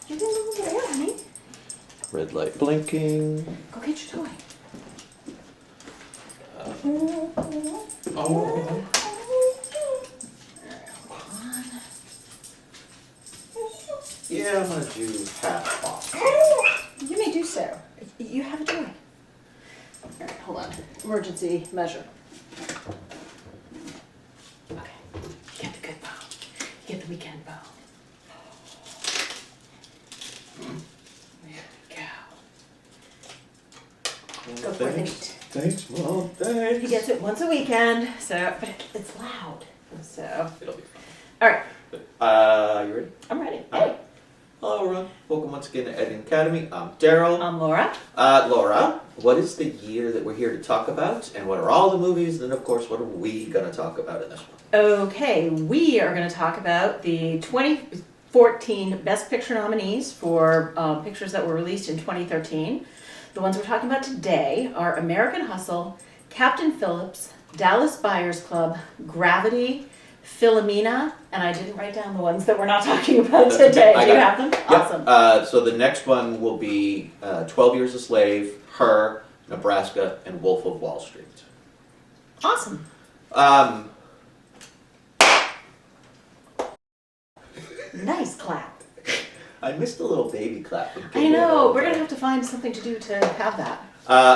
You're getting over there, honey. Red light blinking. Go get your toy. Oh. Yeah, I'm gonna do half off. You may do so. You have a toy. All right, hold on. Emergency measure. Okay. Get the good bone. Get the weekend bone. There we go. Go for it. Thanks, Mom. Thanks. He gets it once a weekend, so but it's loud. So It'll be fun. all right, You ready? I'm ready. Hi. Hey, Hello, everyone. Welcome once again to Editing Academy. I'm Darryl. I'm Laura. Laura, what is the year that we're here to talk about? And what are all the movies? And then, of course, what are we going to talk about in this one? Okay, we are going to talk about the 2014 Best Picture nominees for pictures that were released in 2013. The ones we're talking about today are American Hustle, Captain Phillips, Dallas Buyers Club, Gravity, Philomena, and I didn't write down the ones that we're not talking about today. Do you have them? Yep. Awesome. So the next one will be 12 Years a Slave, Her, Nebraska, and Wolf of Wall Street. Awesome. Nice clap. I missed a little baby clap. I know. We're going to have to find something to do to have that.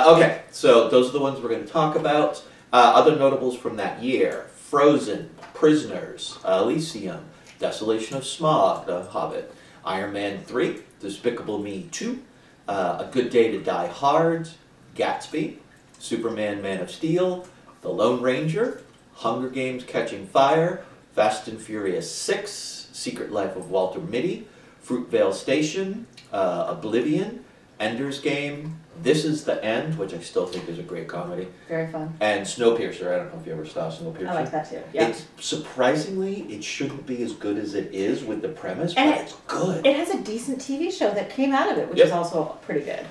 Okay, so those are the ones we're going to talk about. Other notables from that year: Frozen, Prisoners, Elysium, Desolation of Smaug, The Hobbit, Iron Man 3, Despicable Me 2, A Good Day to Die Hard, Gatsby, Superman, Man of Steel, The Lone Ranger, Hunger Games: Catching Fire, Fast and Furious 6, Secret Life of Walter Mitty, Fruitvale Station, Oblivion, Ender's Game, This Is the End, which I still think is a great comedy, Very fun. and Snowpiercer. I don't know if you ever saw Snowpiercer. I like that too. Yeah. It's surprisingly, it shouldn't be as good as it is with the premise, And but it's good. It has a decent TV show that came out of it, which Yep. is also pretty good.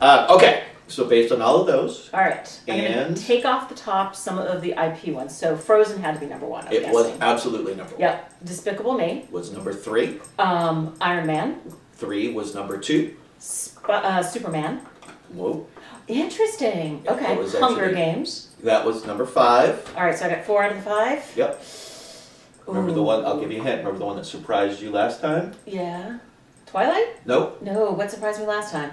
Okay, so based on all of those, All right. I'm going And- to take off the top some of the IP ones. So Frozen had to be number one, I'm it guessing. was absolutely number one. Yep. Despicable Me. Was number 3. Iron Man. 3 was number 2. Superman. Whoa. Interesting. Yeah, Okay. that was Hunger actually- Games. That was number 5. All right, so I got 4 out of the 5. Yep. Remember the Ooh. one, I'll give you a hint, remember the one that surprised you last time? Yeah. Twilight? Nope. No, what surprised me last time?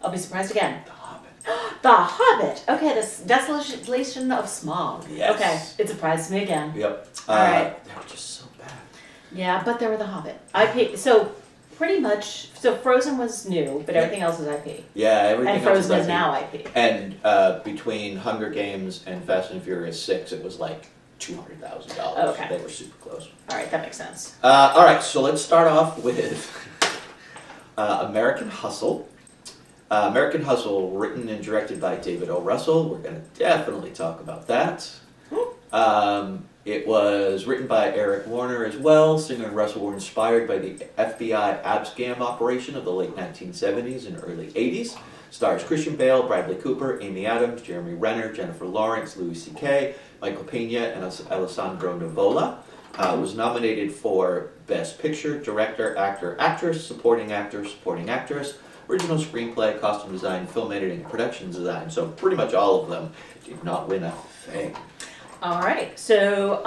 I'll be surprised again. The Hobbit. The Hobbit. Okay, this Desolation of Smaug. Yes. Okay, it surprised me again. Yep. All right. They were just so bad. Yeah, but there were The Hobbit. IP. So pretty much. So Frozen was new, but everything else is IP. Yeah, everything And else Frozen is is now IP. And between Hunger Games and Fast and Furious 6, it was like $200,000. Okay. They were super close. All right, that makes sense. All right, so let's start off with American Hustle. American Hustle, written and directed by David O. Russell. We're going to definitely talk about that. It was written by Eric Warner as well. Singer and Russell were inspired by the FBI abscam operation of the late 1970s and early 80s. Stars Christian Bale, Bradley Cooper, Amy Adams, Jeremy Renner, Jennifer Lawrence, Louis C.K., Michael Pena, and Alessandro Nivola. Was nominated for Best Picture, Director, Actor, Actress, Supporting Actor, Supporting Actress, Original Screenplay, Costume Design, Film Editing, and Production Design. So pretty much all of them did not win a thing. All right, so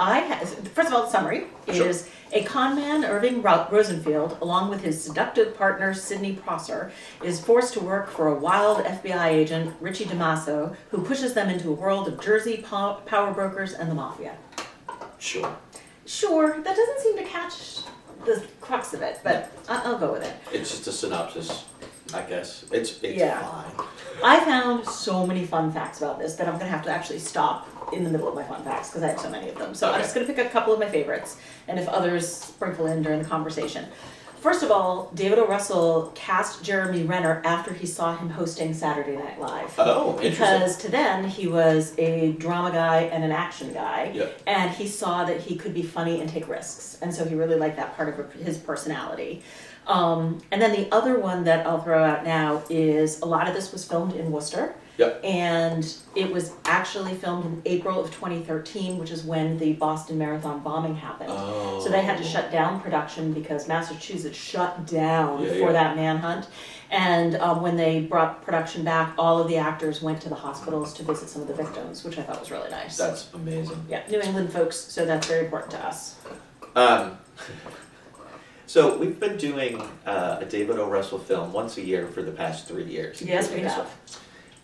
first of all, the summary is a con man, Irving Rosenfield, along with his seductive partner, Sidney Prosser, is forced to work for a wild FBI agent, Richie DeMasso, who pushes them into a world of Jersey power brokers and the mafia. Sure. Sure, that doesn't seem to catch the crux of it, but I'll go with it. It's just a synopsis, I guess. It's Yeah. fine. I found so many fun facts about this that I'm going to have to actually stop in the middle of my fun facts because I have so many of them. So I'm Okay. just going to pick a couple of my favorites, and if others sprinkle in during the conversation. First of all, David O. Russell cast Jeremy Renner after he saw him hosting Saturday Night Live. Oh, interesting. Because to then, he was a drama guy and an action guy, Yep. and he saw that he could be funny and take risks, and so he really liked that part of his personality. And then the other one that I'll throw out now is a lot of this was filmed in Worcester. Yep. And it was actually filmed in April of 2013, which is when the Boston Marathon bombing happened. Oh. So they had to shut down production because Massachusetts shut down Yeah, for yeah. that manhunt. And when they brought production back, all of the actors went to the hospitals to visit some of the victims, which I thought was really nice. That's amazing. Yeah, New England folks, so that's very important to us. So we've been doing a David O. Russell film once a year for the past 3 years. Yes, we have.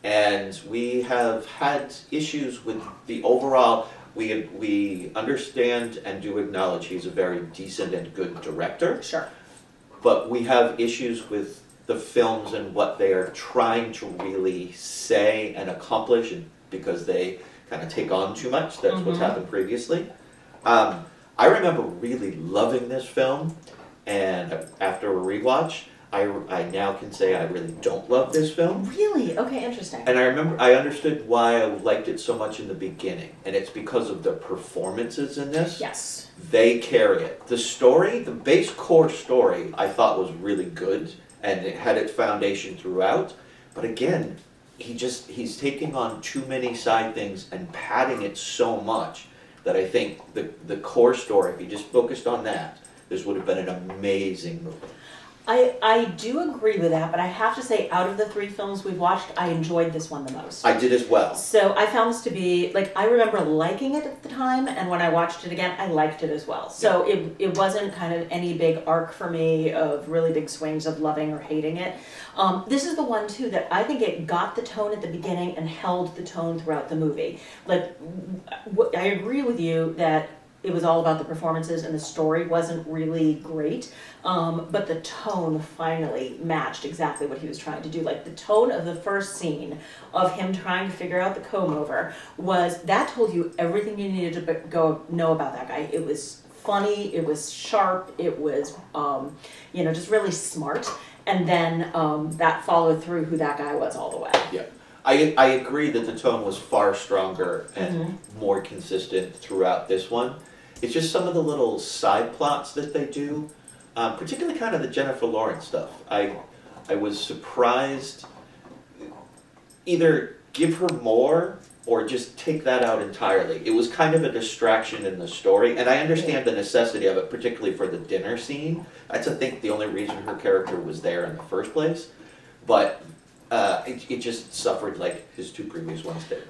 And we have had issues with the overall, we understand and do acknowledge he's a very decent and good director, Sure. but we have issues with the films and what they are trying to really say and accomplish, and because they kind of take on too much. That's what's happened previously. I remember really loving this film, and after a rewatch, I now can say I really don't love this film. Really? Okay, interesting. And I understood why I liked it so much in the beginning, and it's because of the performances in this. Yes. They carry it. The story, the base core story, I thought was really good, and it had its foundation throughout. But again, he's taking on too many side things and padding it so much that I think the core story, if he just focused on that, this would have been an amazing movie. I do agree with that, but I have to say, out of the 3 films we've watched, I enjoyed this one the most. I did as well. So I found this to be, like, I remember liking it at the time, and when I watched it again, I liked it as well. So it wasn't kind of any big arc for me of really big swings of loving or hating it. This is the one, too, that I think it got the tone at the beginning and held the tone throughout the movie. Like, I agree with you that it was all about the performances and the story wasn't really great, but the tone finally matched exactly what he was trying to do. Like the tone of the first scene of him trying to figure out the comb over that told you everything you needed to know about that guy. It was funny, it was sharp, it was just really smart, and then that followed through who that guy was all the way. Yeah. I agree that the tone was far stronger and more consistent throughout this one. It's just some of the little side plots that they do, particularly kind of the Jennifer Lawrence stuff. I was surprised, either give her more or just take that out entirely. It was kind of a distraction in the story, and I understand the necessity of it, particularly for the dinner scene. That's, I think, the only reason her character was there in the first place. But it just suffered like his 2 previous ones did.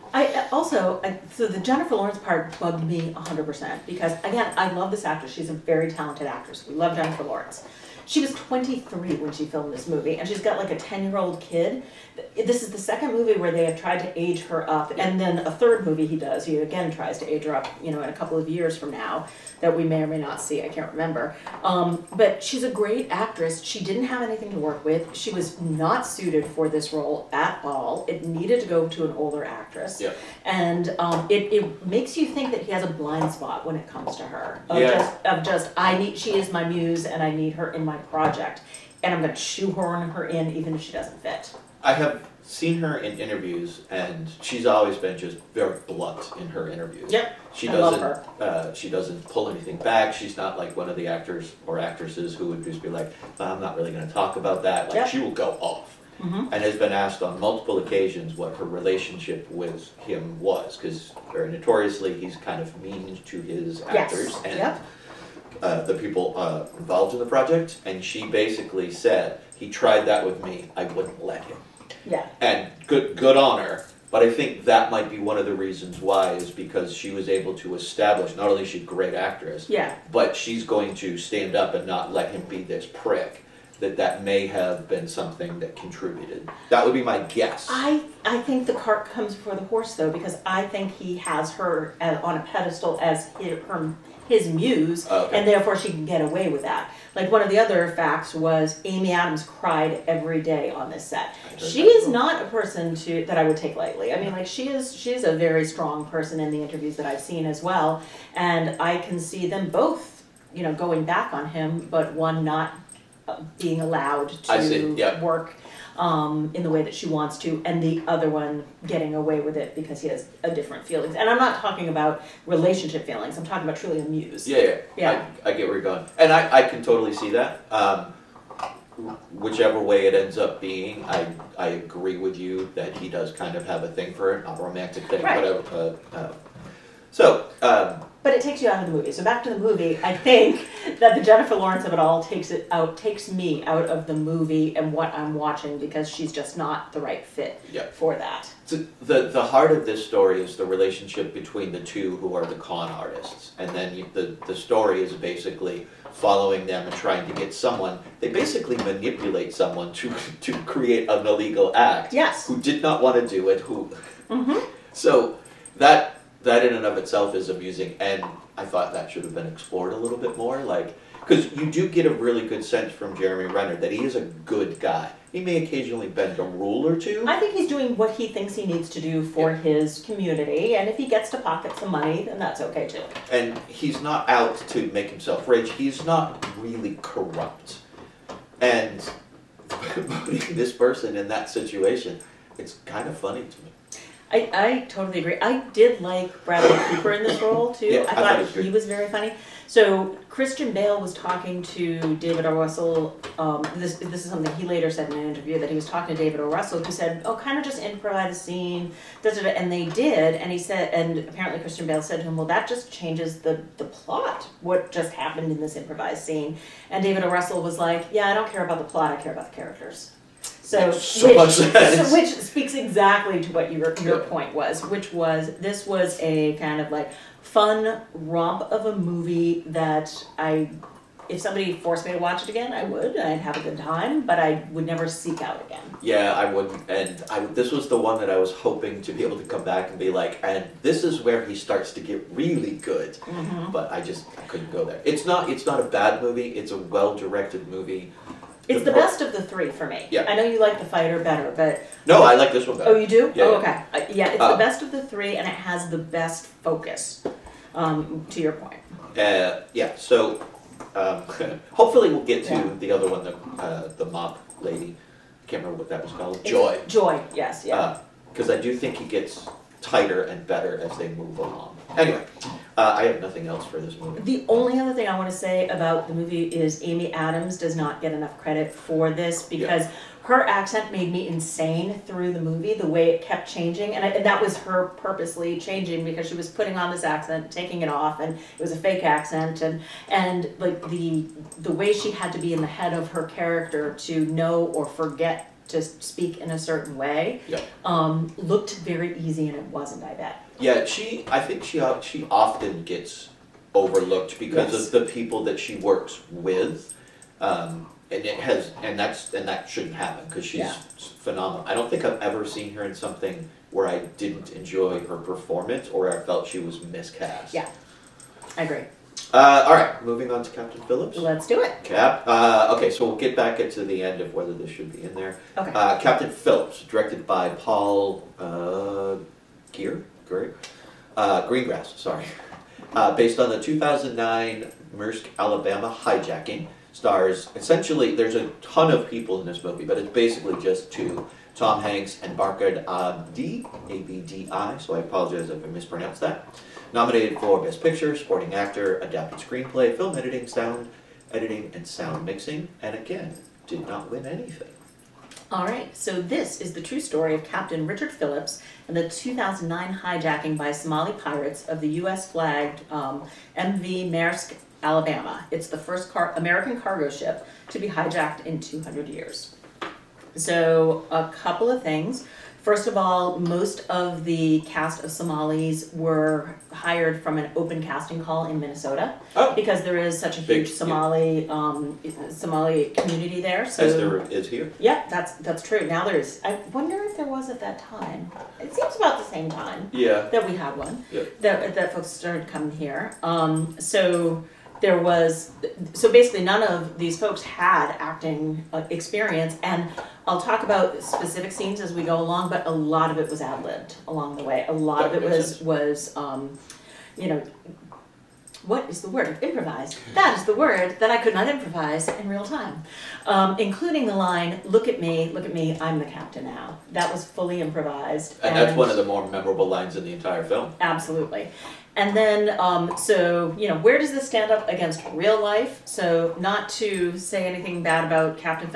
So the Jennifer Lawrence part bugged me 100% because, again, I love this actress. She's a very talented actress. We love Jennifer Lawrence. She was 23 when she filmed this movie, and she's got like a 10-year-old kid. This is the second movie where they have tried to age her up, and then a third movie he does. He again tries to age her up, in a couple of years from now, that we may or may not see. I can't remember. But she's a great actress. She didn't have anything to work with. She was not suited for this role at all. It needed to go to an older actress. Yep. And it makes you think that he has a blind spot when it comes to her. She is my muse, and I need her in my project, and I'm going to shoehorn her in even if she doesn't fit. I have seen her in interviews, and she's always been just very blunt in her interviews. Yep, She I doesn't. love her. She doesn't pull anything back. She's not like one of the actors or actresses who would just be like, "I'm not really going to talk about that." Like she will go off, and has been asked on multiple occasions what her relationship with him was, because very notoriously he's kind of mean to his actors and the people involved in the project. And she basically said, "He tried that with me. I wouldn't let him." Yeah. And good on her, but I think that might be one of the reasons why, is because she was able to establish, not only is she a great actress, but she's going to stand up and not let him be this prick, that may have been something that contributed. That would be my guess. I think the cart comes before the horse, though, because I think he has her on a pedestal as his muse, and therefore she can get away with that. Like, one of the other facts was Amy Adams cried every day on this set. She is not a person that I would take lightly. I mean, like, she is a very strong person in the interviews that I've seen as well, and I can see them both, going back on him, but one not being allowed to work in the way that she wants to, and the other one getting away with it because he has a different feelings. And I'm not talking about relationship feelings. I'm talking about truly a muse. Yeah. I get where you're going, and I can totally see that. whichever way it ends up being, I agree with you that he does kind of have a thing for it, not a romantic thing, Right. But But it takes you out of the movie. So back to the movie, I think that the Jennifer Lawrence of it all takes me out of the movie and what I'm watching, because she's just not the right fit for that. So the heart of this story is the relationship between the two who are the con artists, and then the story is basically following them and trying to get someone. They basically manipulate someone to create an illegal act. Yes. Who did not want to do it. Mm-hmm. So that in and of itself is amusing, and I thought that should have been explored a little bit more, because you do get a really good sense from Jeremy Renner that he is a good guy. He may occasionally bend a rule or two. I think he's doing what he thinks he needs to do for his community, and if he gets to pocket some money, then that's okay too. And he's not out to make himself rich. He's not really corrupt. And putting this person in that situation, it's kind of funny to me. I totally agree. I did like Bradley Cooper in this role too. Yeah, I thought he was very funny. So Christian Bale was talking to David O. Russell. This is something he later said in an interview, that he was talking to David O. Russell, who said, "Oh, kind of just improvise a scene." And they did. And he said, and apparently Christian Bale said to him, "Well, that just changes the plot. What just happened in this improvised scene?" And David O. Russell was like, "Yeah, I don't care about the plot. I care about the characters." So, which speaks exactly to what your point was, which was this was a kind of like fun romp of a movie that if somebody forced me to watch it again, I would, and I'd have a good time, but I would never seek out again. Yeah, I wouldn't, and this was the one that I was hoping to be able to come back and be like, and this is where he starts to get really good, but I couldn't go there. It's not a bad movie, it's a well-directed movie. It's the best of the three for me. Yeah. I know you like The Fighter better, but... No, I like this one better. Oh, you do? Yeah, oh, okay. Yeah, it's the best of the three, and it has the best focus, to your point. So hopefully we'll get to the other one, the mop lady. I can't remember what that was called. Joy. Joy, yes, yeah. Because I do think he gets tighter and better as they move along. Anyway, I have nothing else for this movie. The only other thing I want to say about the movie is Amy Adams does not get enough credit for this, because her accent made me insane through the movie, the way it kept changing, and that was her purposely changing, because she was putting on this accent, taking it off, and it was a fake accent, and like the way she had to be in the head of her character to know or forget to speak in a certain way, looked very easy, and it wasn't, I bet. Yeah, I think she often gets overlooked because of the people that she works with, and that shouldn't happen, because she's phenomenal. I don't think I've ever seen her in something where I didn't enjoy her performance or I felt she was miscast. Yeah, I agree. All right, moving on to Captain Phillips. Let's do it. Okay, so we'll get back into the end of whether this should be in there. Okay. Captain Phillips, directed by Paul Greengrass, sorry. Based on the 2009 Maersk, Alabama hijacking. Stars, essentially, there's a ton of people in this movie, but it's basically just two, Tom Hanks and Barkhad Abdi, A-B-D-I, so I apologize if I mispronounced that. Nominated for Best Picture, Supporting Actor, Adapted Screenplay, Film Editing, Sound Editing, and Sound Mixing, and again, did not win anything. All right, so this is the true story of Captain Richard Phillips and the 2009 hijacking by Somali pirates of the U.S.-flagged MV Maersk, Alabama. It's the first American cargo ship to be hijacked in 200 years. So a couple of things. First of all, most of the cast of Somalis were hired from an open casting call in Minnesota, because there is such a huge Somali community there. So, as there is here? Yeah, that's true. Now there is. I wonder if there was at that time. It seems about the same time that we had one, that folks started coming here. So basically none of these folks had acting experience, and I'll talk about specific scenes as we go along, but a lot of it was ad-libbed along the way. A lot of it was what is the word? Improvised. That is the word that I could not improvise in real time. Including the line, look at me, I'm the captain now. That was fully improvised. And that's one of the more memorable lines in the entire film. Absolutely. And then, where does this stand up against real life? So not to say anything bad about Captain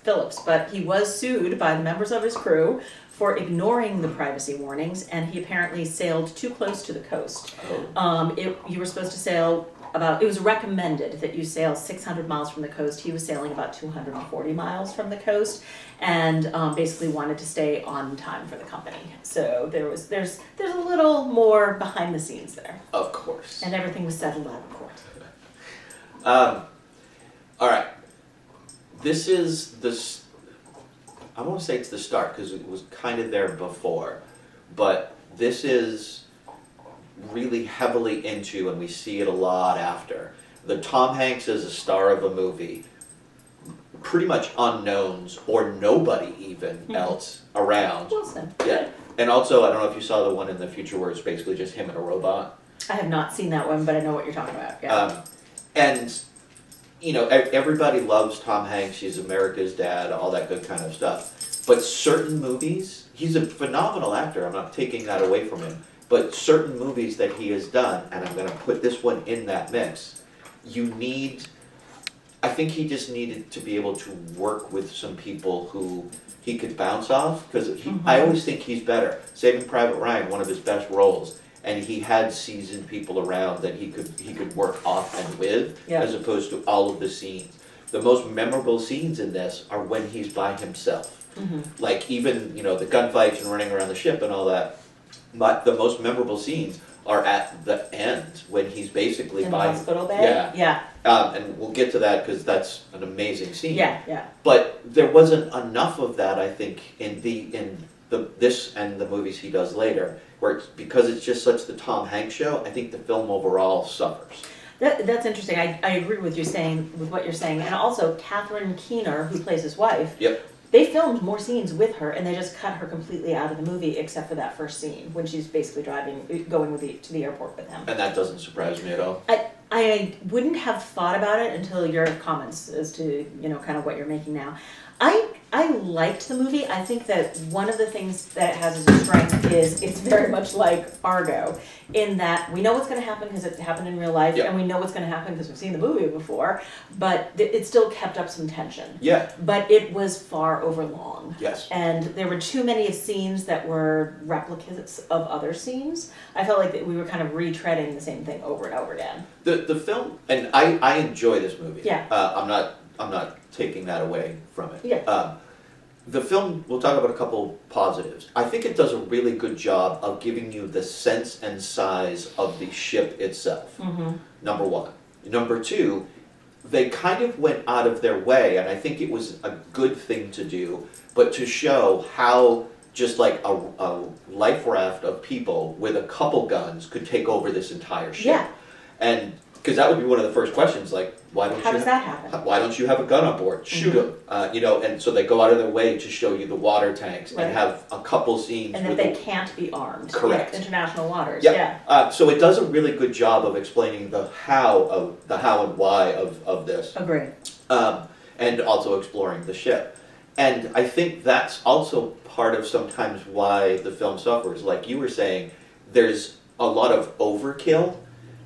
Phillips, but he was sued by the members of his crew for ignoring the privacy warnings, and he apparently sailed too close to the coast. You were supposed to sail it was recommended that you sail 600 miles from the coast. He was sailing about 240 miles from the coast, and basically wanted to stay on time for the company. So there's a little more behind the scenes there. Of course. And everything was settled out of court. All right. This is I won't say it's the start because it was kind of there before, but this is really heavily into, and we see it a lot after, the Tom Hanks as a star of a movie, pretty much unknowns or nobody even else around. Wilson. Yeah. And also, I don't know if you saw the one in the future where it's basically just him and a robot. I have not seen that one, but I know what you're talking about. Yeah. And you know, everybody loves Tom Hanks. He's America's dad, all that good kind of stuff. But certain movies, he's a phenomenal actor. I'm not taking that away from him. But certain movies that he has done, and I'm going to put this one in that mix, I think he just needed to be able to work with some people who he could bounce off. Because I always think he's better. Saving Private Ryan, one of his best roles. And he had seasoned people around that he could work off and with, as opposed to all of the scenes. The most memorable scenes in this are when he's by himself. Like even, you know, the gunfights and running around the ship and all that. But the most memorable scenes are at the end when he's basically in by the hospital bay. Yeah. And we'll get to that because that's an amazing scene. Yeah. But there wasn't enough of that, I think, in this and the movies he does later, where because it's just such the Tom Hanks show. I think the film overall suffers. That's interesting. I agree with what you're saying, and also Catherine Keener, who plays his wife. Yep. They filmed more scenes with her, and they just cut her completely out of the movie, except for that first scene when she's basically going to the airport with him. And that doesn't surprise me at all. I wouldn't have thought about it until your comments as to kind of what you're making now. I liked the movie. I think that one of the things that it has as a strength is it's very much like Argo, in that we know what's going to happen because it happened in real life, and we know what's going to happen because we've seen the movie before, but it still kept up some tension. Yeah. But it was far overlong. Yes. And there were too many scenes that were replicas of other scenes. I felt like that we were kind of retreading the same thing over and over again. The film, and I enjoy this movie. Yeah. I'm not taking that away from it. Yeah. The film, we'll talk about a couple positives. I think it does a really good job of giving you the sense and size of the ship itself. Number one. Number two, they kind of went out of their way, and I think it was a good thing to do, but to show how just like a life raft of people with a couple guns could take over this entire ship. Yeah. And because that would be one of the first questions, like, How does that happen? Why don't you have a gun on board? Shoot them. And so they go out of their way to show you the water tanks and have a couple scenes. And that they can't be armed. Correct. International waters. Yep. Yeah. So it does a really good job of explaining the how and why of this. Agree. And also exploring the ship. And I think that's also part of sometimes why the film suffers. Like you were saying, there's a lot of overkill,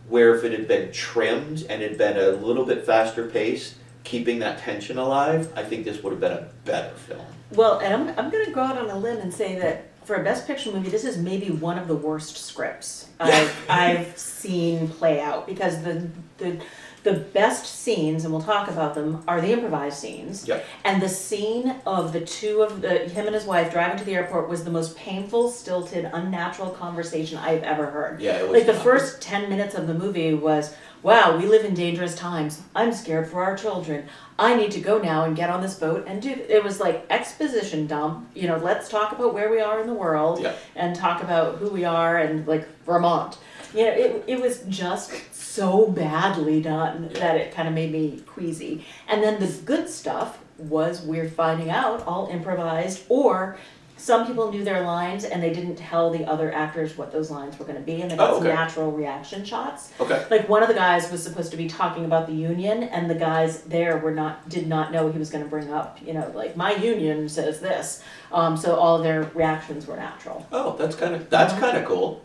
where if it had been trimmed and had been a little bit faster paced, keeping that tension alive, I think this would have been a better film. Well, and I'm going to go out on a limb and say that for a Best Picture movie, this is maybe one of the worst scripts I've seen play out, because the best scenes, and we'll talk about them, are the improvised scenes. Yep. And the scene of him and his wife driving to the airport was the most painful, stilted, unnatural conversation I've ever heard. Yeah, it was like the first 10 minutes of the movie was, wow, we live in dangerous times. I'm scared for our children. I need to go now and get on this boat and do. It was like exposition dump. Let's talk about where we are in the world and talk about who we are and like Vermont. It was just so badly done that it kind of made me queasy. And then the good stuff was, we're finding out, all improvised, or some people knew their lines and they didn't tell the other actors what those lines were going to be, and they got some natural reaction shots. Okay. Like one of the guys was supposed to be talking about the union, and the guys there did not know he was going to bring up, like, my union says this. So all of their reactions were natural. Oh, that's kind of cool.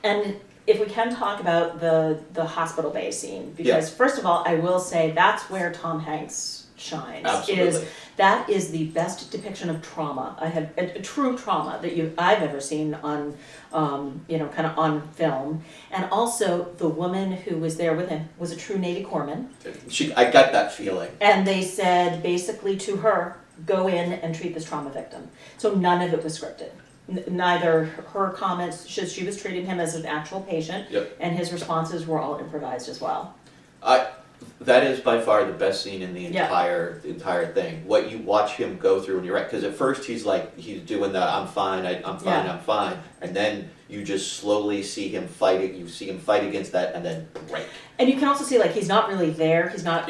And if we can talk about the hospital bay scene, because first of all, I will say that's where Tom Hanks shines. Absolutely. That is the best depiction of trauma. I have a true trauma that I've ever seen on, kind of on film. And also the woman who was there with him was a true Navy corpsman. I got that feeling. And they said basically to her, go in and treat this trauma victim. So none of it was scripted. Neither her comments, she was treating him as an actual patient, Yep. and his responses were all improvised as well. That is by far the best scene in the entire thing. What you watch him go through when you're right, because at first he's doing the I'm fine, I'm fine, and then you just slowly see him fight it. You see him fight against that, and then break. And you can also see he's not really there. He's not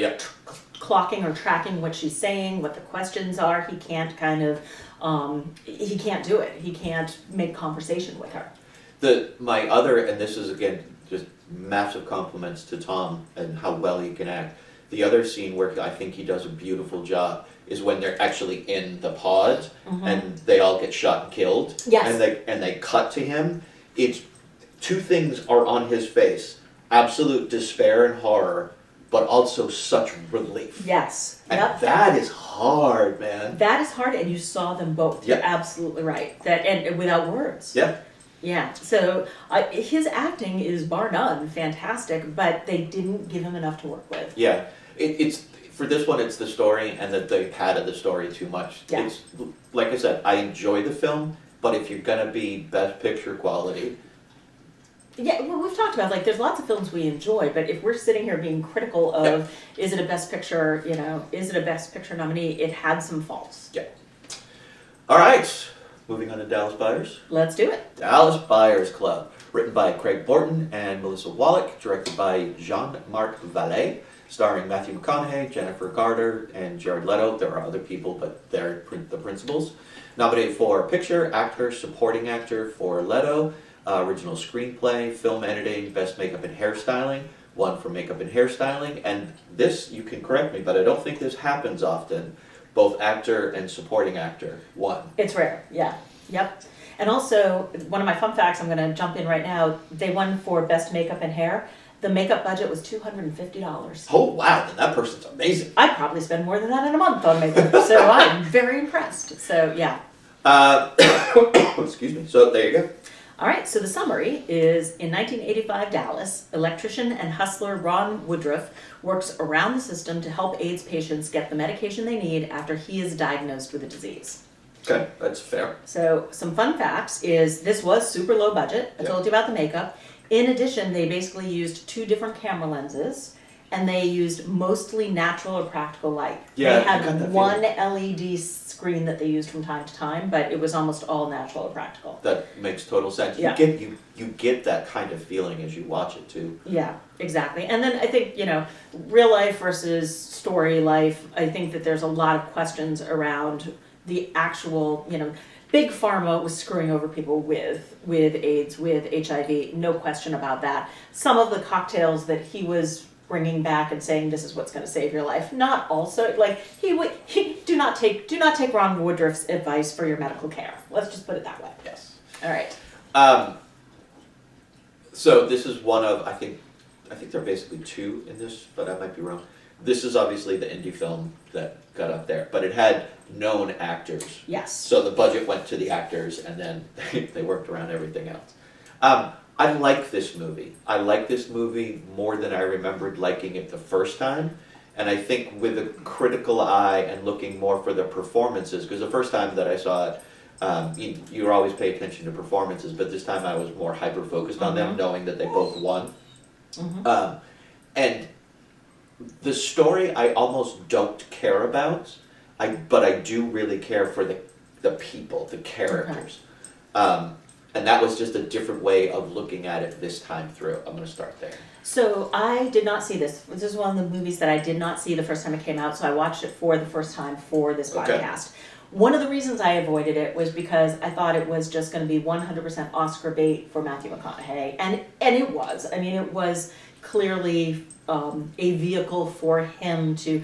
clocking or tracking what she's saying, what the questions are. He can't he can't do it. He can't make conversation with her. And this is again just massive compliments to Tom and how well he can act. The other scene where I think he does a beautiful job is when they're actually in the pod and they all get shot and killed. Yes. And they cut to him. It's two things are on his face: absolute despair and horror, but also such relief. Yes. And that is hard, man. That is hard, and you saw them both. You're absolutely right. And without words. Yeah. Yeah. So his acting is bar none fantastic, but they didn't give him enough to work with. Yeah. It's for this one. It's the story, and that they padded the story too much. Yeah. It's like I said, I enjoy the film, but if you're gonna be best picture quality. Yeah, well, we've talked about there's lots of films we enjoy, but if we're sitting here being critical of is it a best picture, is it a best picture nominee, it had some faults. Yeah. All right, moving on to Dallas Buyers. Let's do it. Dallas Buyers Club, written by Craig Borton and Melissa Wallach, directed by Jean-Marc Vallée, starring Matthew McConaughey, Jennifer Garner, and Jared Leto. There are other people, but they're the principals. Nominated for Picture, Actor, Supporting Actor for Leto. Original Screenplay, Film Editing, Best Makeup and Hairstyling, won for Makeup and Hairstyling, and this, you can correct me, but I don't think this happens often, both Actor and Supporting Actor won. It's rare, yeah. Yep. And also, one of my fun facts, I'm going to jump in right now, they won for Best Makeup and Hair. The makeup budget was $250. Oh, wow, then that person's amazing. I'd probably spend more than that in a month on makeup, so I'm very impressed. So, yeah. Excuse me. So, there you go. All right, so the summary is, in 1985 Dallas, electrician and hustler Ron Woodruff works around the system to help AIDS patients get the medication they need after he is diagnosed with a disease. Okay, that's fair. So some fun facts is this was super low budget. I told you about the makeup. In addition, they basically used 2 different camera lenses, and they used mostly natural or practical light. Yeah, they had one LED screen that they used from time to time, but it was almost all natural or practical. That makes total sense. Yeah. You get that kind of feeling as you watch it too. Yeah, exactly. And then I think, real life versus story life, I think that there's a lot of questions around the actual, Big Pharma was screwing over people with AIDS, with HIV, no question about that. Some of the cocktails that he was bringing back and saying this is what's going to save your life. Not also do not take Ron Woodruff's advice for your medical care. Let's just put it that way. Yes. All right. So this is one of I think there are basically 2 in this, but I might be wrong. This is obviously the indie film that got up there, but it had known actors. Yes. So the budget went to the actors, and then they worked around everything else. I like this movie. I like this movie more than I remembered liking it the first time. And I think with a critical eye and looking more for the performances, because the first time that I saw it, you always pay attention to performances, but this time I was more hyper-focused on them, knowing that they both won. And the story I almost don't care about, but I do really care for the people, the characters. And that was just a different way of looking at it this time through. I'm going to start there. So I did not see this. This is one of the movies that I did not see the first time it came out, so I watched it for the first time for this podcast. One of the reasons I avoided it was because I thought it was just going to be 100% Oscar bait for Matthew McConaughey, and it was. I mean, it was clearly a vehicle for him to,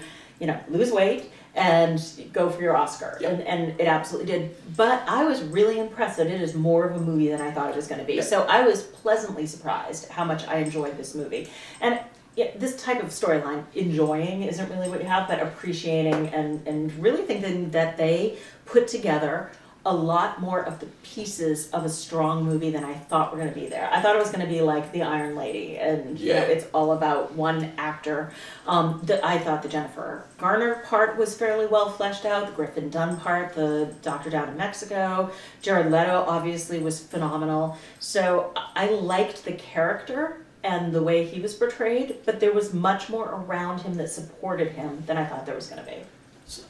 lose weight and go for your Oscar. Yeah. And it absolutely did. But I was really impressed that it is more of a movie than I thought it was going to be. Yeah. So I was pleasantly surprised how much I enjoyed this movie. And this type of storyline, enjoying isn't really what you have, but appreciating and really thinking that they put together a lot more of the pieces of a strong movie than I thought were going to be there. I thought it was going to be like The Iron Lady, and you know, it's all about one actor. I thought the Jennifer Garner part was fairly well fleshed out, the Griffin Dunn part, the Doctor Down in Mexico. Jared Leto obviously was phenomenal. So I liked the character and the way he was portrayed, but there was much more around him that supported him than I thought there was going to be.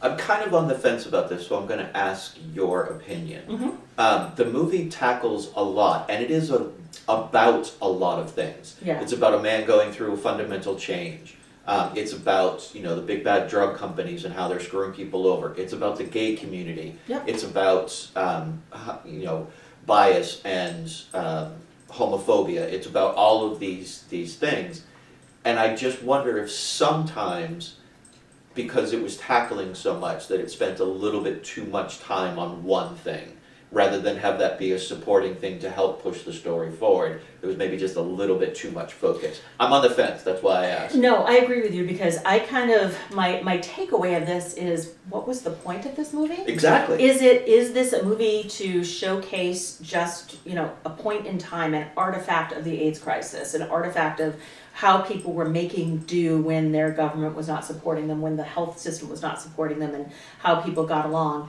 I'm kind of on the fence about this, so I'm going to ask your opinion. The movie tackles a lot, and it is about a lot of things. Yeah. It's about a man going through a fundamental change. It's about, you know, the big bad drug companies and how they're screwing people over. It's about the gay community. Yep. It's about, you know, bias and homophobia. It's about all of these things. And I just wonder if sometimes, because it was tackling so much, that it spent a little bit too much time on one thing, rather than have that be a supporting thing to help push the story forward. It was maybe just a little bit too much focus. I'm on the fence, that's why I asked. No, I agree with you, because I kind of, my takeaway of this is, what was the point of this movie? Exactly. Is this a movie to showcase just, you know, a point in time, an artifact of the AIDS crisis, an artifact of how people were making do when their government was not supporting them, when the health system was not supporting them, and how people got along?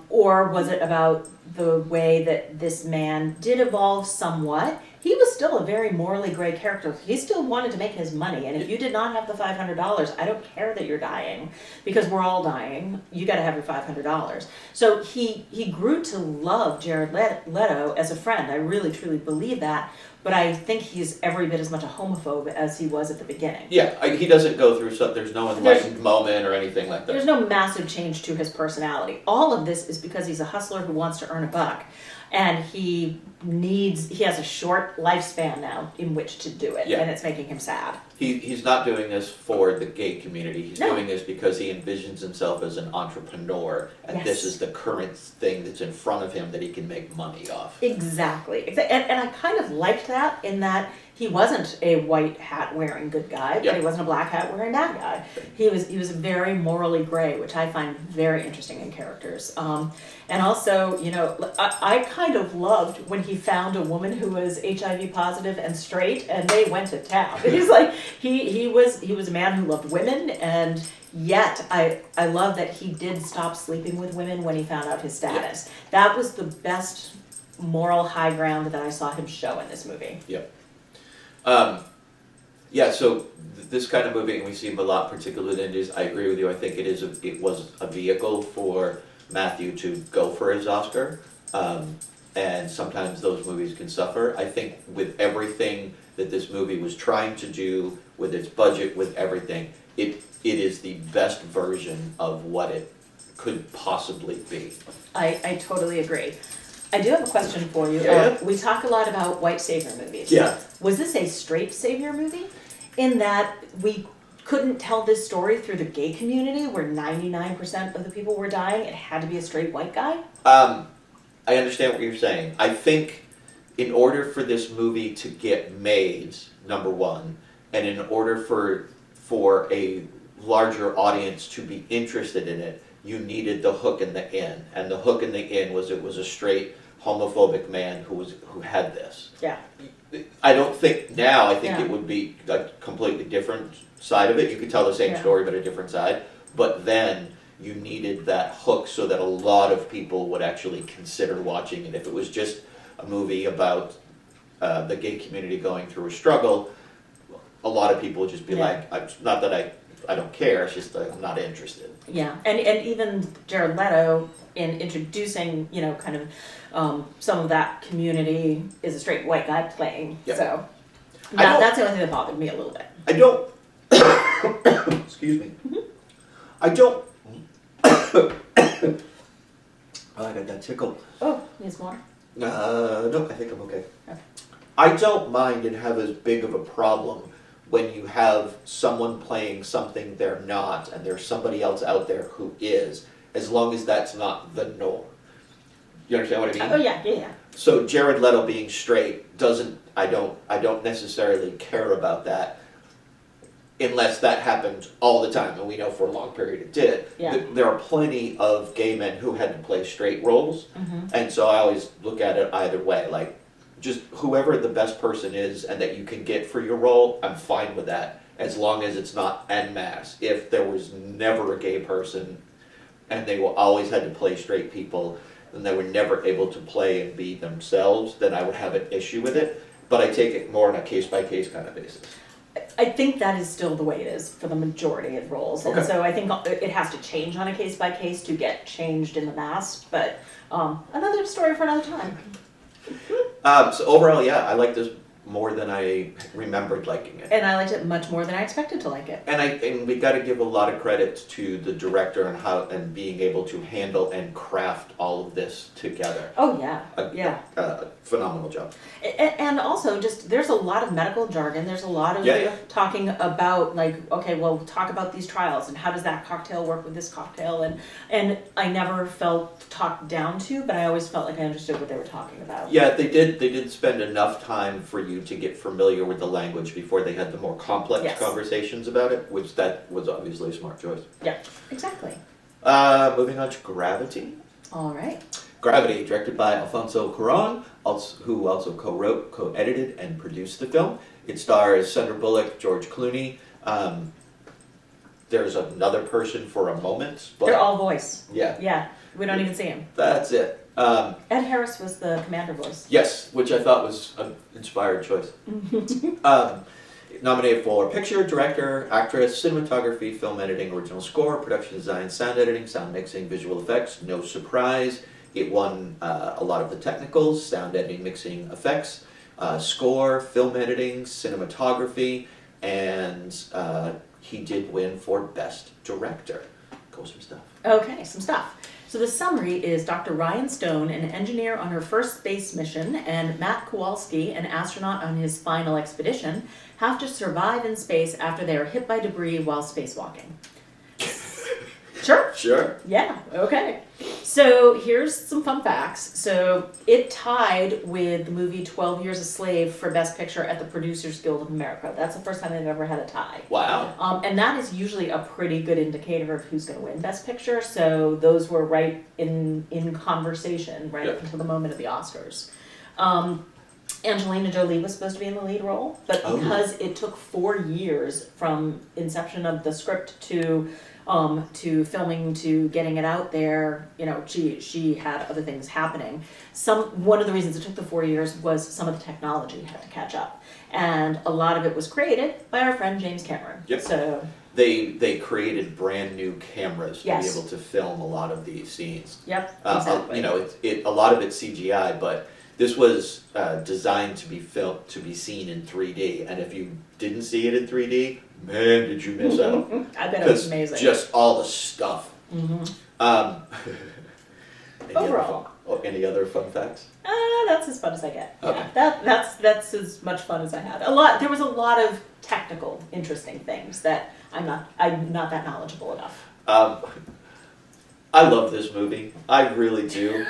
Or was it about the way that this man did evolve somewhat? He was still a very morally gray character. He still wanted to make his money, and if you did not have the $500, I don't care that you're dying, because we're all dying. You got to have your $500. So he grew to love Jared Leto as a friend. I really truly believe that. But I think he's every bit as much a homophobe as he was at the beginning. Yeah, he doesn't go through there's no enlightened moment or anything like that. There's no massive change to his personality. All of this is because he's a hustler who wants to earn a buck. And he has a short lifespan now in which to do it, and it's making him sad. He's not doing this for the gay community. He's doing this because he envisions himself as an entrepreneur, and this is the current thing that's in front of him that he can make money off. Exactly. And I kind of liked that, in that he wasn't a white hat wearing good guy, but he wasn't a black hat wearing bad guy. He was very morally gray, which I find very interesting in characters. And also, you know, I kind of loved when he found a woman who was HIV positive and straight, and they went to town. He's like, he was a man who loved women, and yet I love that he did stop sleeping with women when he found out his status. That was the best moral high ground that I saw him show in this movie. Yep. So this kind of movie, and we see him a lot, particularly in Indies. I agree with you. I think it was a vehicle for Matthew to go for his Oscar, and sometimes those movies can suffer. I think with everything that this movie was trying to do, with its budget, with everything, it is the best version of what it could possibly be. I totally agree. I do have a question for you. We talk a lot about white savior movies. Yeah. Was this a straight savior movie? In that we couldn't tell this story through the gay community, where 99% of the people were dying? It had to be a straight white guy? I understand what you're saying. I think in order for this movie to get made, number one, and in order for a larger audience to be interested in it, you needed the hook in the end. And the hook in the end was it was a straight homophobic man who had this. Yeah. I don't think now, I think it would be a completely different side of it. You could tell the same story but a different side. But then you needed that hook so that a lot of people would actually consider watching it. If it was just a movie about the gay community going through a struggle, a lot of people would just be like, not that I don't care, it's just I'm not interested. Yeah, and even Jared Leto, in introducing, you know, kind of some of that community, is a straight white guy playing. Yep. So that's the only thing that bothered me a little bit. I don't. Excuse me. Mm-hmm. I don't. Oh, I got that tickle. Oh, needs more? No, I think I'm okay. I don't mind and have as big of a problem when you have someone playing something they're not, and there's somebody else out there who is, as long as that's not the norm. You understand what I mean? Oh yeah. So Jared Leto being straight I don't necessarily care about that. unless that happened all the time, and we know for a long period it did. Yeah. There are plenty of gay men who had to play straight roles, and so I always look at it either way. Like, just whoever the best person is and that you can get for your role, I'm fine with that, as long as it's not en masse. If there was never a gay person and they always had to play straight people and they were never able to play and be themselves, then I would have an issue with it. But I take it more on a case-by-case kind of basis. I think that is still the way it is for the majority of roles. And Okay. so I think it has to change on a case by case to get changed in the mass, but another story for another time. So overall, yeah, I like this more than I remembered liking it. And I liked it much more than I expected to like it. And we got to give a lot of credit to the director and being able to handle and craft all of this together. Oh yeah, yeah. Phenomenal job. And also, just there's a lot of medical jargon. There's a lot of talking about like, okay, well, talk about these trials and how does that cocktail work with this cocktail, and I never felt talked down to, but I always felt like I understood what they were talking about. Yeah, they did spend enough time for you to get familiar with the language before they had the more complex conversations about it, which that was obviously a smart choice. Yeah, exactly. Moving on to Gravity. All right. Gravity, directed by Alfonso Cuarón, who also co-wrote, co-edited, and produced the film. It stars Sandra Bullock, George Clooney. There's another person for a moment. But they're all voice. Yeah. Yeah, we don't even see him. That's it. Ed Harris was the commander voice. Yes, which I thought was an inspired choice. Nominated for Picture, Director, Actress, Cinematography, Film Editing, Original Score, Production Design, Sound Editing, Sound Mixing, Visual Effects. No surprise. It won a lot of the technicals, sound editing, mixing, effects, score, film editing, cinematography, and he did win for Best Director. Go some stuff. Okay, some stuff. So the summary is Dr. Ryan Stone, an engineer on her first space mission, and Matt Kowalski, an astronaut on his final expedition, have to survive in space after they are hit by debris while spacewalking. Sure. Sure. Yeah, okay. So here's some fun facts. So it tied with the movie 12 Years a Slave for Best Picture at the Producers Guild of America. That's the first time they've ever had a tie. Wow. And that is usually a pretty good indicator of who's going to win Best Picture. So those were right in conversation right up until the moment of the Oscars. Angelina Jolie was supposed to be in the lead role, but because it took 4 years from inception of the script to filming to getting it out there, you know, she had other things happening. One of the reasons it took the 4 years was some of the technology had to catch up, and a lot of it was created by our friend James Cameron. Yep. So they created brand new cameras to be Yes. able to film a lot of these scenes. Yep, exactly. You know, a lot of it's CGI, but this was designed to be seen in 3D, and if you didn't see it in 3D, man, did you miss out. I bet it was amazing. Just all the stuff. Overall. Any other fun facts? That's as fun as I get. Okay. Yeah, that's as much fun as I had. There was a lot of technical, interesting things that I'm not that knowledgeable enough. I love this movie. I really do.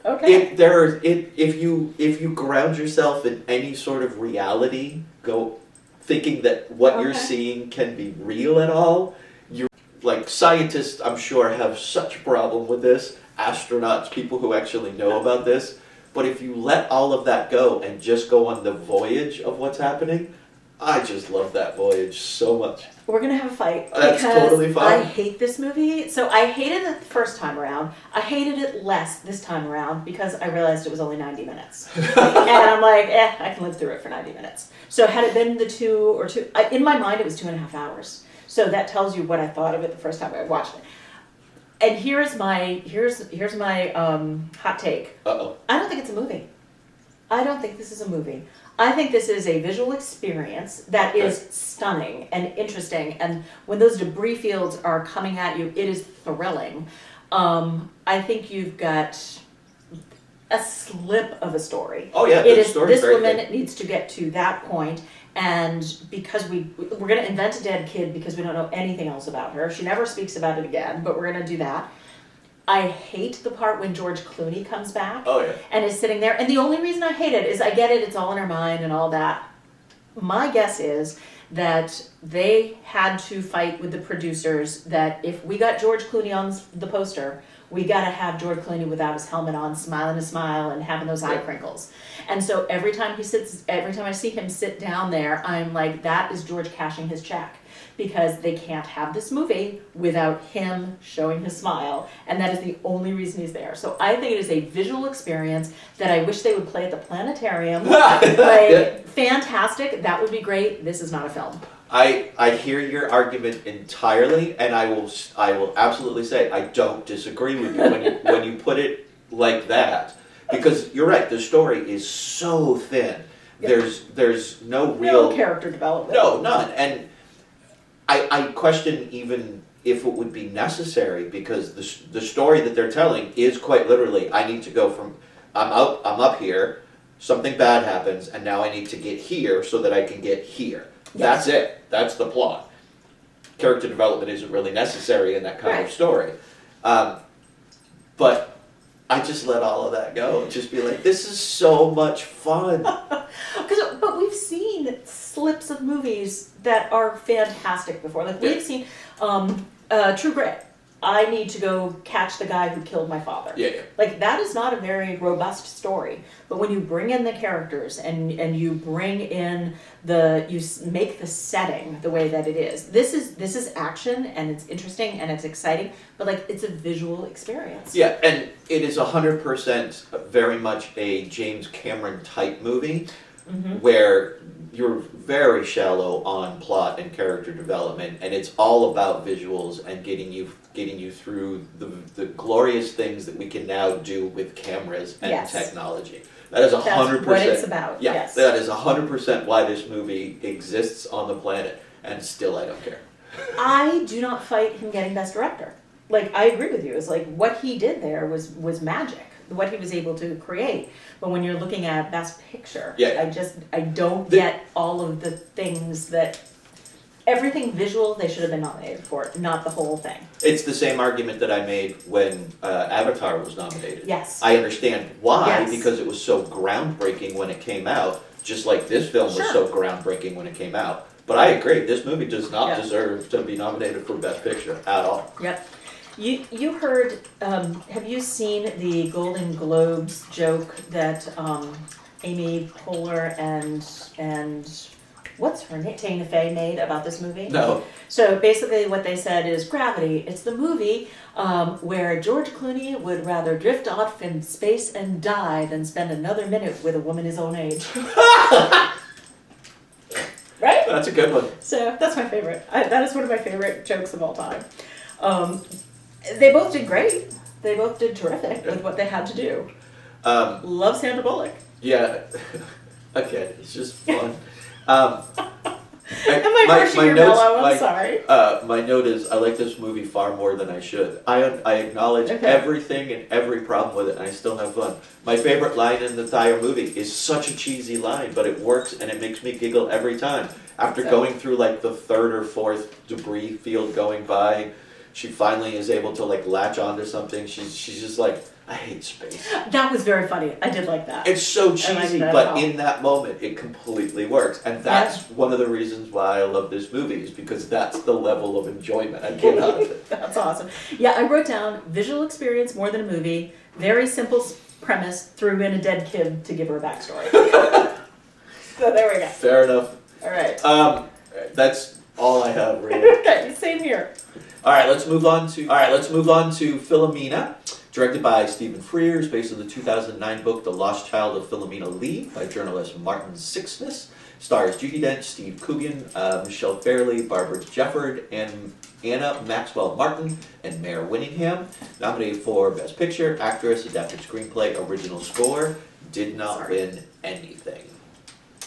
Okay. If you ground yourself in any sort of reality, go thinking that what you're seeing can be real at all. You like scientists, I'm sure, have such a problem with this. Astronauts, people who actually know about this. But if you let all of that go and just go on the voyage of what's happening, I just love that voyage so much. We're gonna have a fight That's because totally fine. I hate this movie. So I hated it the first time around. I hated it less this time around because I realized it was only 90 minutes. And I'm like, I can live through it for 90 minutes. So had it been in my mind it was 2.5 hours. So that tells you what I thought of it the first time I watched it. And here's my hot take. Uh-oh. I don't think it's a movie. I don't think this is a movie. I think this is a visual experience that is stunning and interesting, and when those debris fields are coming at you, it is thrilling. I think you've got a slip of a story. Oh yeah, It is story's this very woman good. needs to get to that point, and because we're going to invent a dead kid because we don't know anything else about her. She never speaks about it again, but we're going to do that. I hate the part when George Clooney comes back and is sitting there. And the only reason I hate it is I get it, it's all in her mind and all that. My guess is that they had to fight with the producers that if we got George Clooney on the poster, we got to have George Clooney without his helmet on, smiling a smile and having those eye crinkles. And so every time I see him sit down there, I'm like, that is George cashing his check. Because they can't have this movie without him showing his smile, and that is the only reason he's there. So I think it is a visual experience that I wish they would play at the planetarium. Like, fantastic, that would be great. This is not a film. I hear your argument entirely, and I will absolutely say I don't disagree with you when you put it like that, because you're right. The story is so thin. Yep. There's no real character development. No, none. And I question even if it would be necessary, because the story that they're telling is quite literally, I need to go from I'm up here, something bad happens, and now I need to get here so that I can get here. Yes. That's it. That's the plot. Character development isn't really necessary in that kind of story. But I just let all of that go and just be like, this is so much fun. But we've seen slips of movies that are fantastic before. Like we've seen True Grit. I need to go catch the guy who killed my father. Yeah. Like that is not a very robust story. But when you bring in the characters and you bring in you make the setting the way that it is. This is action and it's interesting and it's exciting, but like it's a visual experience. Yeah, and it is 100% very much a James Cameron type movie. Mm-hmm. Where you're very shallow on plot and character development, and it's all about visuals and getting you through the glorious things that we can now do with cameras and technology. That is 100%. That's what it's about. Yeah, yes. That is 100% why this movie exists on the planet, and still I don't care. I do not fight him getting Best Director. Like I agree with you. It's like what he did there was magic. What he was able to create. But when you're looking at Best Picture, I don't get all of the things that everything visual they should have been nominated for, not the whole thing. It's the same argument that I made when Avatar was nominated. Yes. I understand why, because it was so groundbreaking when it came out, just like this film was so groundbreaking when it came out. But I agree, this movie does not deserve to be nominated for Best Picture at all. Yep. You heard, have you seen the Golden Globes joke that Amy Poehler and what's her name, Tina Fey made about this movie? No. So basically what they said is Gravity. It's the movie where George Clooney would rather drift off in space and die than spend another minute with a woman his own age. Right? That's a good one. So that's my favorite. That is one of my favorite jokes of all time. They both did great. They both did terrific with what they had to do. Love Sandra Bullock. Yeah. Again, it's just fun. I'm sorry. My note is I like this movie far more than I should. I acknowledge everything and every problem with it, and I still have fun. My favorite line in the entire movie is such a cheesy line, but it works and it makes me giggle every time. After going through like the third or fourth debris field going by, she finally is able to like latch onto something. She's just like, I hate space. That was very funny. I did like that. It's so cheesy, but in that moment, it completely works. And that's one of the reasons why I love this movie, is because that's the level of enjoyment I get out of it. That's awesome. Yeah, I wrote down visual experience more than a movie, very simple premise, threw in a dead kid to give her a backstory. So there we go. Fair enough. All right. That's all I have, really. Okay, same here. All right, let's move on to Philomena, directed by Stephen Frears, based on the 2009 book The Lost Child of Philomena Lee by journalist Martin Sixsmith. Stars Judi Dench, Steve Coogan, Michelle Fairley, Barbara Jefford, and Anna Maxwell Martin, and Mare Winningham. Nominated for Best Picture, Actress, Adapted Screenplay, Original Score. Did not win anything.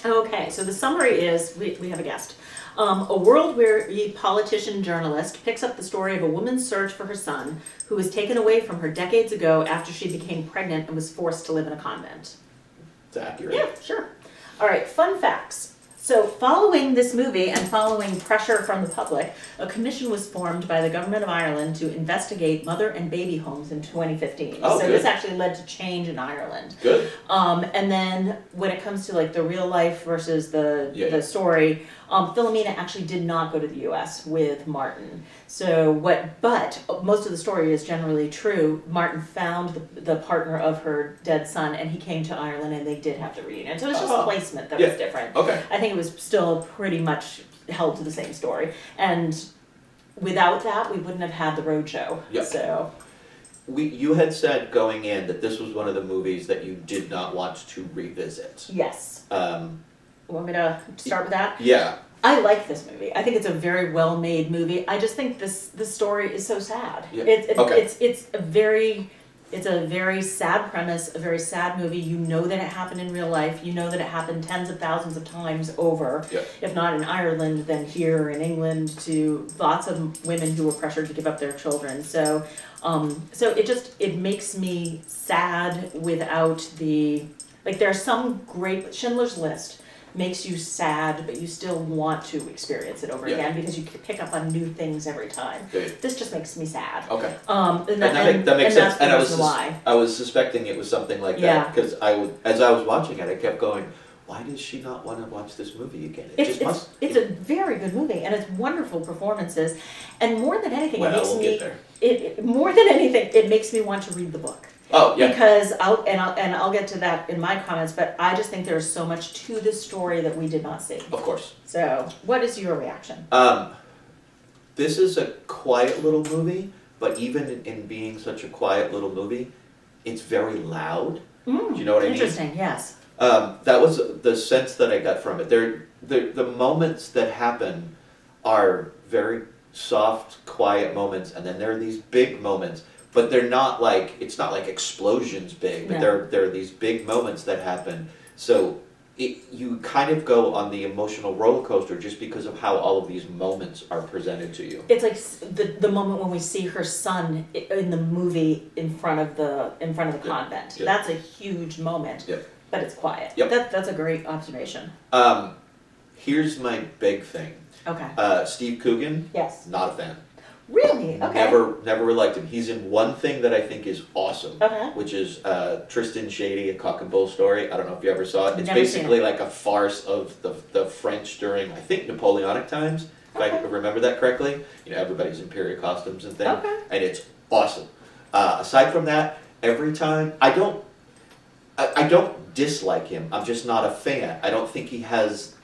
Okay, so the summary is, we have a guest. A world where a politician journalist picks up the story of a woman's search for her son, who was taken away from her decades ago after she became pregnant and was forced to live in a convent. It's accurate. Yeah, sure. All right, fun facts. So following this movie and following pressure from the public, a commission was formed by the government of Ireland to investigate mother and baby homes in 2015. Oh, so good. this actually led to change in Ireland. Good. And then when it comes to like the real life versus the story, Philomena actually did not go to the U.S. with Martin. But most of the story is generally true. Martin found the partner of her dead son, and he came to Ireland, and they did have the reunion. So it was just placement that was different. Okay. I think it was still pretty much held to the same story. And without that, we wouldn't have had the roadshow. Yeah. So. You had said going in that this was one of the movies that you did not want to revisit. Yes. Want me to start with that? Yeah. I like this movie. I think it's a very well made movie. I just think this story is so sad. Yeah. It's a very sad premise, a very sad movie. You know that it happened in real life. You know that it happened tens of thousands of times over. Yeah. If not in Ireland, then here in England, to lots of women who were pressured to give up their children. So it makes me sad without there's some great Schindler's List makes you sad, but you still want to experience it over again because you pick up on new things every time. Good. This just makes me sad. Okay. That makes sense. And why. I was suspecting it was something like that because as I was watching it, I kept going, why does she not want to watch this movie again? It's a very good movie, and it's wonderful performances. And more than anything, it makes me want to read the book. Oh, yeah. Because I'll get to that in my comments, but I just think there's so much to this story that we did not see. Of course. So, what is your reaction? This is a quiet little movie, but even in being such a quiet little movie, it's very loud. Do you know what I mean? Interesting, yes. That was the sense that I got from it. The moments that happen are very soft, quiet moments, and then there are these big moments. But they're not like, it's not like explosions big, but there are these big moments that happen. So you kind of go on the emotional roller coaster just because of how all of these moments are presented to you. It's like the moment when we see her son in the movie in front of the convent. Yep. That's a huge moment. Yep. But it's quiet. Yep. That's a great observation. Here's my big thing. Okay. Steve Coogan. Yes. Not a fan. Really? Okay. Never liked him. He's in one thing that I think is awesome, which is Tristan Shady, A Cock and Bull Story. I don't know if you ever saw it. It's basically like a farce of the French during, I think, Napoleonic times, if I remember that correctly. You know, everybody's in period costumes and things, and it's awesome. Aside from that, every time, I don't dislike him. I'm just not a fan. I don't think he has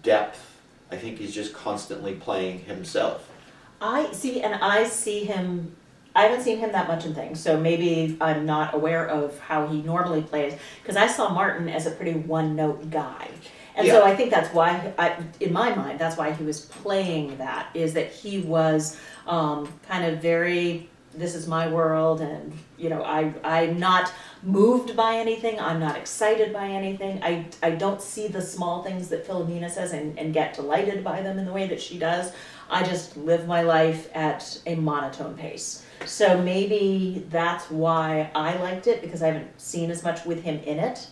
depth. I think he's just constantly playing himself. I see him. I haven't seen him that much in things, so maybe I'm not aware of how he normally plays. Because I saw Martin as a pretty one-note guy, and so I think that's why, in my mind, that's why he was playing that. Is that he was kind of very, this is my world, and I'm not moved by anything. I'm not excited by anything. I don't see the small things that Philomena says and get delighted by them in the way that she does. I just live my life at a monotone pace. So maybe that's why I liked it, because I haven't seen as much with him in it.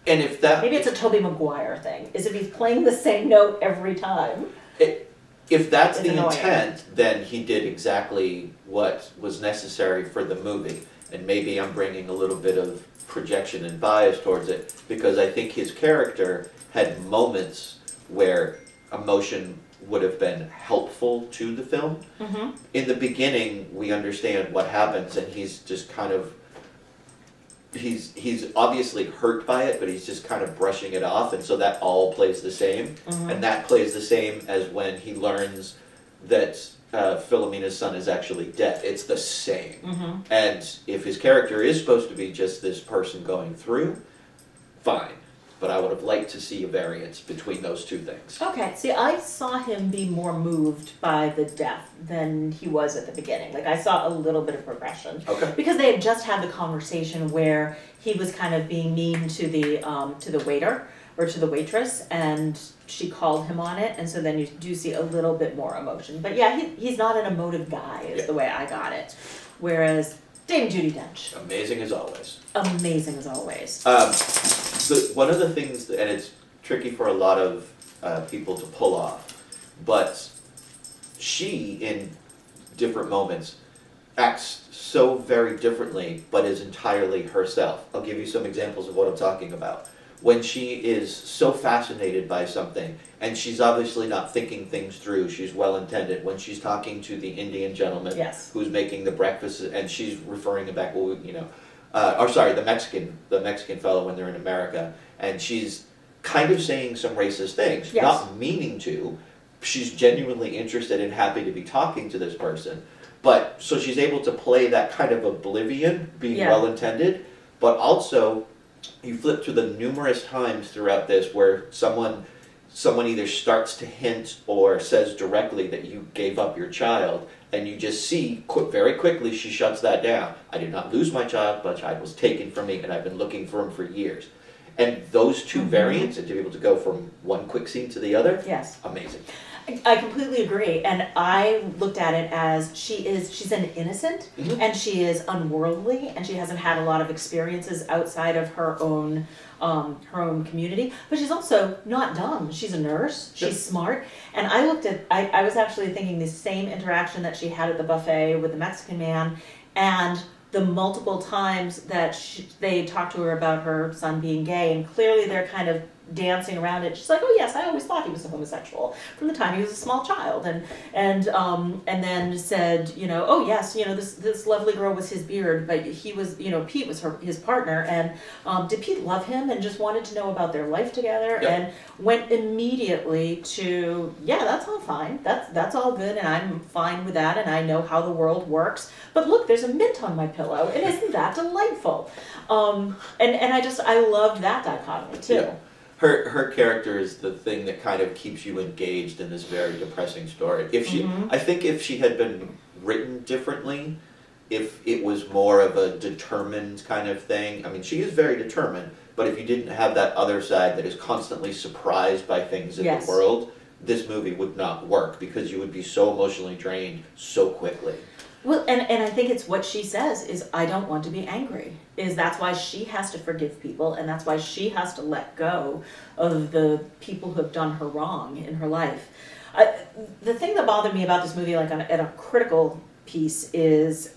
And if that... Maybe it's a Tobey Maguire thing, is if he's playing the same note every time. If that's the intent, then he did exactly what was necessary for the movie. And maybe I'm bringing a little bit of projection and bias towards it, because I think his character had moments where emotion would have been helpful to the film. Mm-hmm. In the beginning, we understand what happens, and he's just kind of, he's obviously hurt by it, but he's just kind of brushing it off, and so that all plays the same. Mm-hmm. And that plays the same as when he learns that Philomena's son is actually dead. It's the same. Mm-hmm. And if his character is supposed to be just this person going through, fine. But I would have liked to see a variance between those two things. Okay, see, I saw him be more moved by the death than he was at the beginning. Like, I saw a little bit of progression. Okay. Because they had just had the conversation where he was kind of being mean to the waiter, or to the waitress, and she called him on it, and so then you do see a little bit more emotion. But yeah, he's not an emotive guy, is the way I got it. Whereas Dame Judi Dench. Amazing as always. Amazing as always. One of the things, and it's tricky for a lot of people to pull off, but she, in different moments, acts so very differently, but is entirely herself. I'll give you some examples of what I'm talking about. when she is so fascinated by something, and she's obviously not thinking things through, she's well-intended, when she's talking to the Indian gentleman Yes. who's making the breakfast, and she's referring it back, well, you know, or sorry, the Mexican fellow when they're in America, and she's kind of saying some racist things, Yes. not meaning to. She's genuinely interested and happy to be talking to this person, but so she's able to play that kind of oblivion, being Yeah. well-intended, but also you flip to the numerous times throughout this where someone either starts to hint or says directly that you gave up your child, and you just see very quickly she shuts that down. I did not lose my child, my child was taken from me, and I've been looking for him for years. And those two variants, and to be able to go from one quick scene to the other, Yes. amazing. I completely agree, and I looked at it as she's an innocent, Mhm. and she is unworldly, and she hasn't had a lot of experiences outside of her own community, but she's also not dumb. She's a nurse, she's Yep. smart, and I was actually thinking the same interaction that she had at the buffet with the Mexican man, and the multiple times that they talked to her about her son being gay, and clearly they're kind of dancing around it. She's like, oh yes, I always thought he was a homosexual from the time he was a small child, and then said, you know, oh yes, you know, this lovely girl was his beard, but he was, you know, Pete was his partner, and did Pete love him and just wanted to know about their life together, Yep. and went immediately to, yeah, that's all fine, that's all good, and I'm fine with that, and I know how the world works, but look, there's a mint on my pillow, and isn't that delightful? And I loved that dichotomy too. Yeah. Her character is the thing that kind of keeps you engaged in this very depressing story. I think if she had been written differently, if it was more of a determined kind of thing, I mean, she is very determined, but if you didn't have that other side that is constantly surprised by things in Yes. the world, this movie would not work because you would be so emotionally drained so quickly. Well, and I think it's what she says is, I don't want to be angry. That's why she has to forgive people, and that's why she has to let go of the people who have done her wrong in her life. The thing that bothered me about this movie, like at a critical piece, is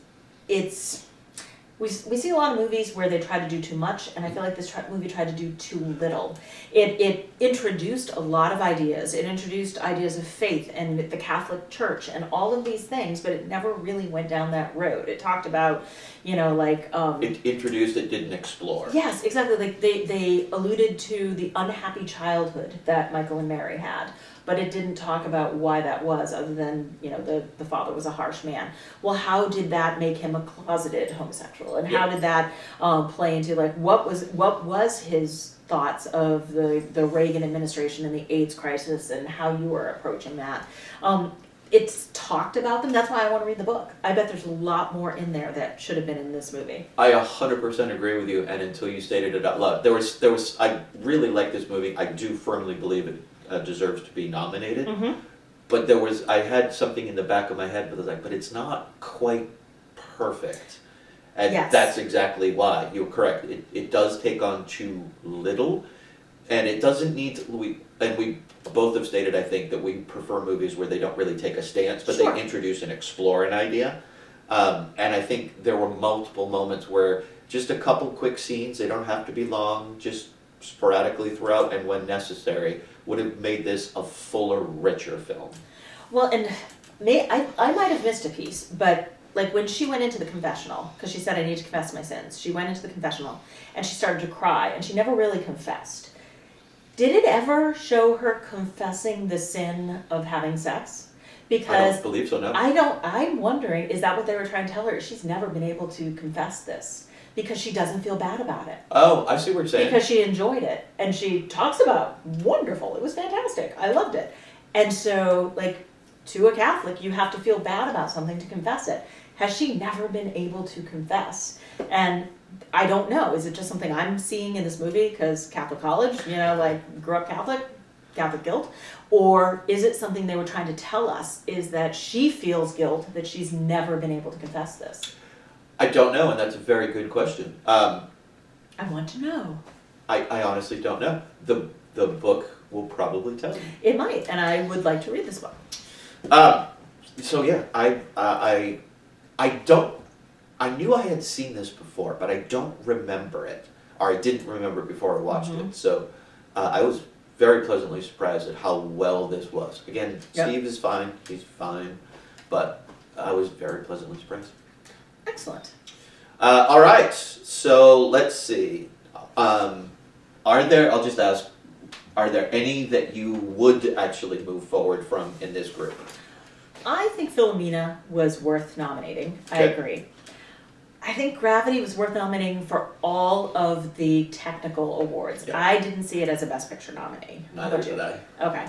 we see a lot of movies where they try to do too much, and I feel like this movie tried to do too little. It introduced a lot of ideas. It introduced ideas of faith and the Catholic Church and all of these things, but it never really went down that road. It talked about, you know, like... It introduced, it didn't explore. Yes, exactly. Like they alluded to the unhappy childhood that Michael and Mary had, but it didn't talk about why that was, other than, you know, the father was a harsh man. Well, how did that make him a closeted homosexual, and how did that play into, like, what was his thoughts of the Reagan administration and the AIDS crisis, and how you were approaching that? It's talked about them. That's why I want to read the book. I bet there's a lot more in there that should have been in this movie. I 100% agree with you, and until you stated it out loud, there was. I really like this movie. I do firmly believe it deserves to be nominated. Mm-hmm. But I had something in the back of my head, but I was like, but it's not quite perfect. And Yes. that's exactly why. You're correct. It does take on too little, and it doesn't need to, we both have stated, I think, that we prefer movies where they don't really take a stance, but Sure. they introduce and explore an idea. And I think there were multiple moments where just a couple quick scenes, they don't have to be long, just sporadically throughout and when necessary, would have made this a fuller, richer film. Well, and I might have missed a piece, but like when she went into the confessional, because she said, I need to confess my sins. She went into the confessional and she started to cry, and she never really confessed. Did it ever show her confessing the sin of having sex? I Because don't believe so, no. I'm wondering, is that what they were trying to tell her? She's never been able to confess this because she doesn't feel bad about it. Oh, I see what you're saying. Because she enjoyed it, and she talks about wonderful. It was fantastic. I loved it. And so, like, to a Catholic, you have to feel bad about something to confess it. Has she never been able to confess? And I don't know. Is it just something I'm seeing in this movie because Catholic college, you know, like grew up Catholic guilt? Or is it something they were trying to tell us, is that she feels guilt that she's never been able to confess this? I don't know, and that's a very good question. I want to know. I honestly don't know. The book will probably tell you. It might, and I would like to read this book. So yeah, I don't. I knew I had seen this before, but I don't remember it. or I didn't remember before I watched Mhm. it. So I was very pleasantly surprised at how well this was. Again, Yep. Steve is fine, he's fine, but I was very pleasantly surprised. Excellent. All right, so let's see. I'll just ask, are there any that you would actually move forward from in this group? I think Philomena was worth nominating. I Okay. agree. I think Gravity was worth nominating for all of the technical awards. Yeah. I didn't see it as a Best Picture nominee. How Neither about you? did I. Okay.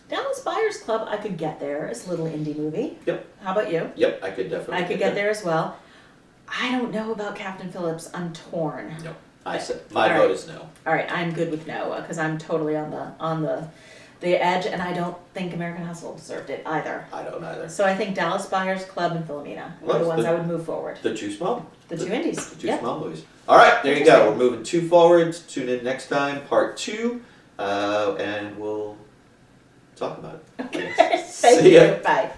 Dallas Buyers Club, I could get there as a little indie movie. Yep. How about you? Yep, I could definitely I could get there as well. I don't know about Captain Phillips. I'm torn. No, I said my All vote right. is no. All right, I'm good with no because I'm totally on the edge, and I don't think American Hustle deserved it either. I don't either. So I think Dallas Buyers Club and Philomena Well, are the it's ones the- I would move forward. The two small. The two indies. The two Yep. small movies. All right, there you go. Interesting. We're moving 2 forward. Tune in next time, part 2, and we'll talk about it. Thank See ya. you. Bye.